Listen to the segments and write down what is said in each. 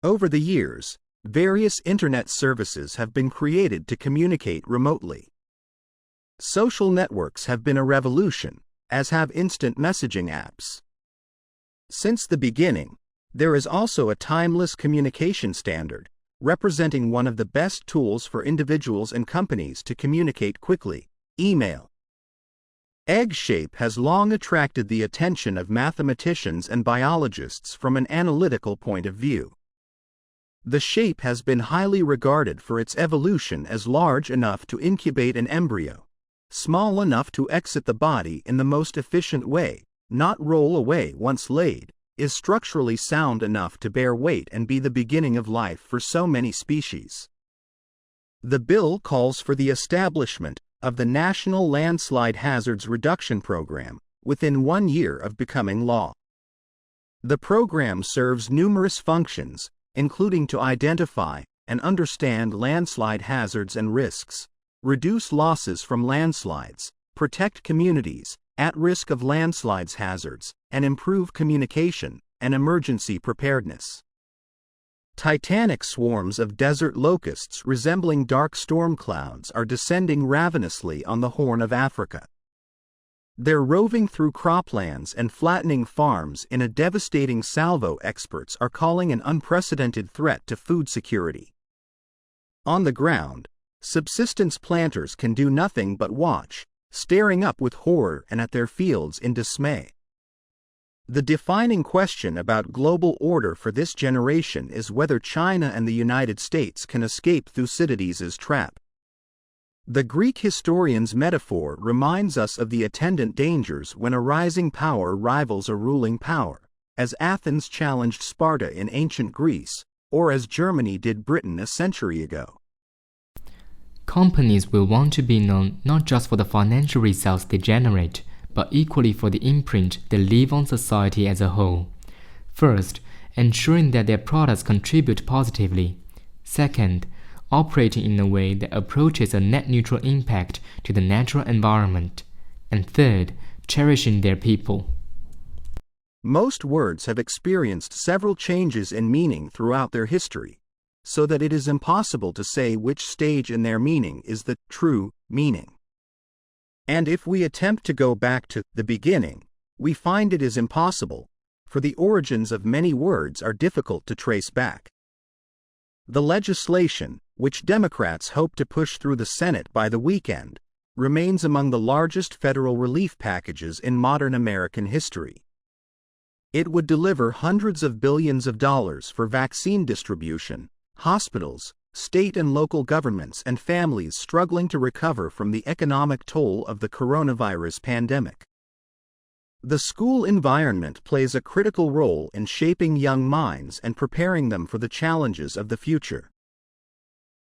Over the years, various internet services have been created to communicate remotely. Social networks have been a revolution, as have instant messaging apps. Since the beginning, there is also a timeless communication standard, representing one of the best tools for individuals and companies to communicate quickly: email. Egg shape has long attracted the attention of mathematicians and biologists from an analytical point of view. The shape has been highly regarded for its evolution as large enough to incubate an embryo, small enough to exit the body in the most efficient way, not roll away once laid, is structurally sound enough to bear weight and be the beginning of life for so many species. The bill calls for the establishment of the National Landslide Hazards Reduction Program within 1 year of becoming law. The program serves numerous functions, including to identify and understand landslide hazards and risks, reduce losses from landslides, protect communities at risk of landslides hazards, and improve communication and emergency preparedness. Titanic swarms of desert locusts resembling dark storm clouds are descending ravenously on the Horn of Africa. They're roving through croplands and flattening farms in a devastating salvo experts are calling an unprecedented threat to food security. On the ground, subsistence planters can do nothing but watch, staring up with horror and at their fields in dismay. The defining question about global order for this generation is whether China and the United States can escape Thucydides' trap. The Greek historian's metaphor reminds us of the attendant dangers when a rising power rivals a ruling power, as Athens challenged Sparta in ancient Greece, or as Germany did Britain a century ago. Companies will want to be known not just for the financial results they generate, but equally for the imprint they leave on society as a whole. First, ensuring that their products contribute positively. Second, operating in a way that approaches a net neutral impact to the natural environment. And third, cherishing their people. Most words have experienced several changes in meaning throughout their history, so that it is impossible to say which stage in their meaning is the true meaning. And if we attempt to go back to the beginning, we find it is impossible, for the origins of many words are difficult to trace back. The legislation, which Democrats hope to push through the Senate by the weekend, remains among the largest federal relief packages in modern American history. It would deliver hundreds of billions of dollars for vaccine distribution, hospitals, state and local governments, and families struggling to recover from the economic toll of the coronavirus pandemic. The school environment plays a critical role in shaping young minds and preparing them for the challenges of the future.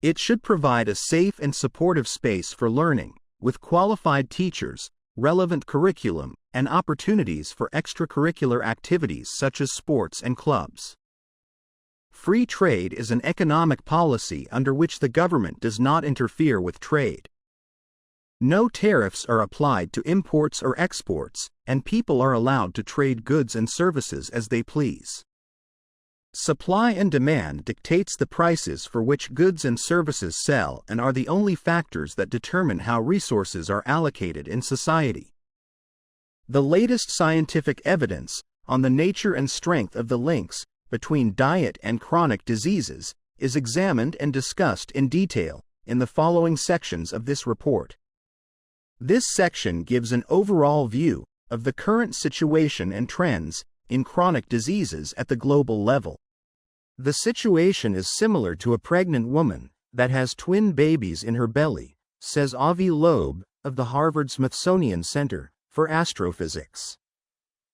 It should provide a safe and supportive space for learning, with qualified teachers, relevant curriculum, and opportunities for extracurricular activities such as sports and clubs. Free trade is an economic policy under which the government does not interfere with trade. No tariffs are applied to imports or exports, and people are allowed to trade goods and services as they please. Supply and demand dictates the prices for which goods and services sell and are the only factors that determine how resources are allocated in society. The latest scientific evidence on the nature and strength of the links between diet and chronic diseases is examined and discussed in detail in the following sections of this report. This section gives an overall view of the current situation and trends in chronic diseases at the global level. The situation is similar to a pregnant woman that has twin babies in her belly, says Avi Loeb of the Harvard-Smithsonian Center for Astrophysics.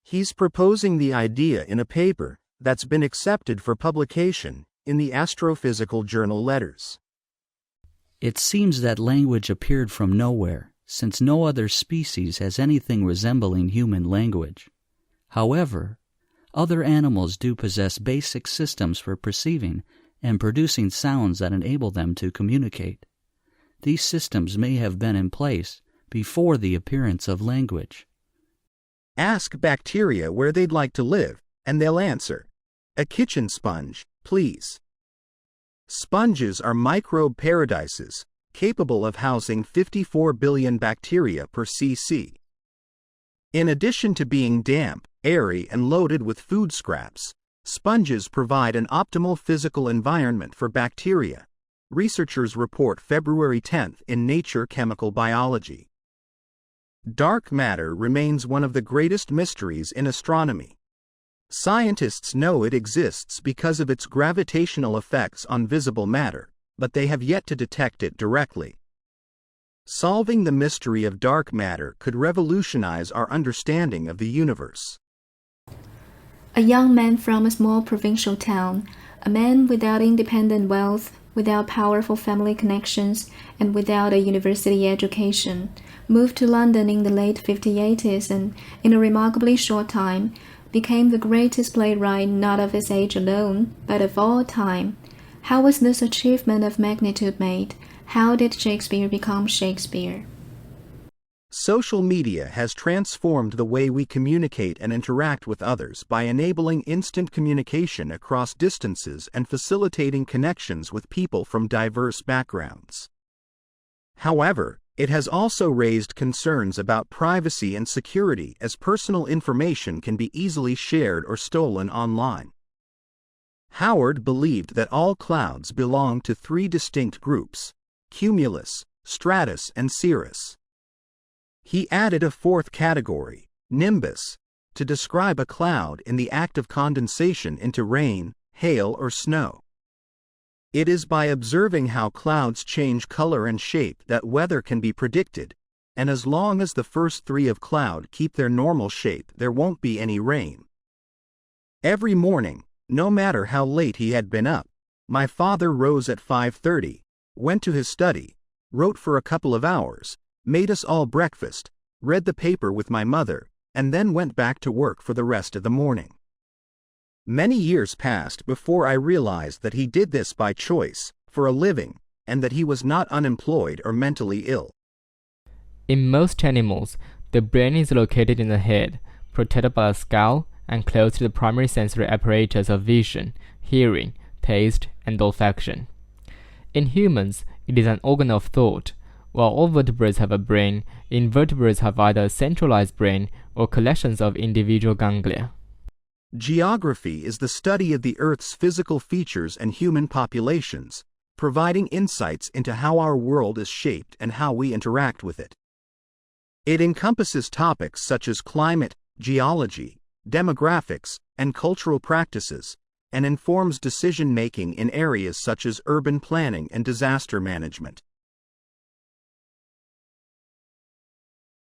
He's proposing the idea in a paper that's been accepted for publication in the astrophysical journal Letters. It seems that language appeared from nowhere, since no other species has anything resembling human language. However, other animals do possess basic systems for perceiving and producing sounds that enable them to communicate. These systems may have been in place before the appearance of language. Ask bacteria where they'd like to live, and they'll answer. A kitchen sponge, please. Sponges are microbe paradises, capable of housing 54 billion bacteria per cc. In addition to being damp, airy, and loaded with food scraps, sponges provide an optimal physical environment for bacteria, researchers report February 10 in Nature Chemical Biology. Dark matter remains one of the greatest mysteries in astronomy. Scientists know it exists because of its gravitational effects on visible matter, but they have yet to detect it directly. Solving the mystery of dark matter could revolutionize our understanding of the universe. A young man from a small provincial town, a man without independent wealth, without powerful family connections, and without a university education, moved to London in the late 50s and, in a remarkably short time, became the greatest playwright not of his age alone, but of all time. How was this achievement of magnitude made? How did Shakespeare become Shakespeare? Social media has transformed the way we communicate and interact with others by enabling instant communication across distances and facilitating connections with people from diverse backgrounds. However, it has also raised concerns about privacy and security as personal information can be easily shared or stolen online. Howard believed that all clouds belong to three distinct groups: cumulus, stratus, and cirrus. He added a fourth category, nimbus, to describe a cloud in the act of condensation into rain, hail, or snow. It is by observing how clouds change color and shape that weather can be predicted, and as long as the first three of cloud keep their normal shape, there won't be any rain. Every morning, no matter how late he had been up, my father rose at 5:30, went to his study, wrote for a couple of hours, made us all breakfast, read the paper with my mother, and then went back to work for the rest of the morning. Many years passed before I realized that he did this by choice, for a living, and that he was not unemployed or mentally ill. In most animals, the brain is located in the head, protected by a skull and close to the primary sensory apparatus of vision, hearing, taste, and olfaction. In humans, it is an organ of thought. While all vertebrates have a brain, invertebrates have either a centralized brain or collections of individual ganglia. Geography is the study of the Earth's physical features and human populations, providing insights into how our world is shaped and how we interact with it. It encompasses topics such as climate, geology, demographics, and cultural practices, and informs decision-making in areas such as urban planning and disaster management.